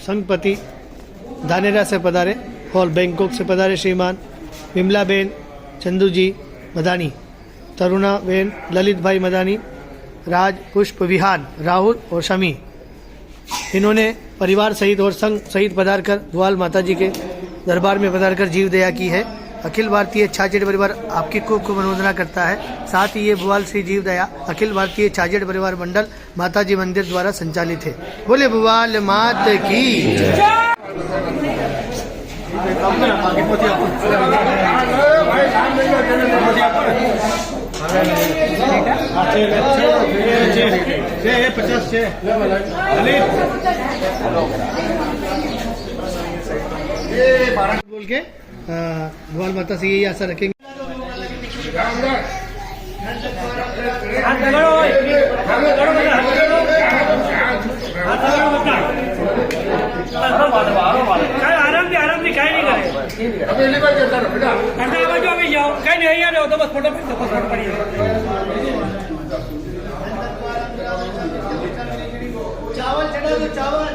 संघपति धानेरा से पधारे और बैंकॉक से पधारे श्रीमान विमलाबेन चंदूजी मदानी, तरुणाबेन ललित भाई मदानी, राज पुष्प विहान राहुल और शमी, इन्होंने परिवार सहित और संघ सहित पधारकर भुआल माता जी के दरबार में पधारकर जीव दया की है। अखिल भारतीय छाजेड़ परिवार आपकी खूब खूब अनुमोदना करता है। साथ ही ये भुआल श्री जीव दया अखिल भारतीय छाजेड़ परिवार मंडल माताजी मंदिर द्वारा संचालित है। बोले भुआल मात की बोल के भगवान माता से यही आशा रखेंगे। आराम भी कहीं नहीं करे जाओ कहीं नहीं यार तो बस फोटो पड़ी चावल चढ़ा दो, चावल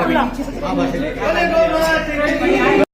खड़ा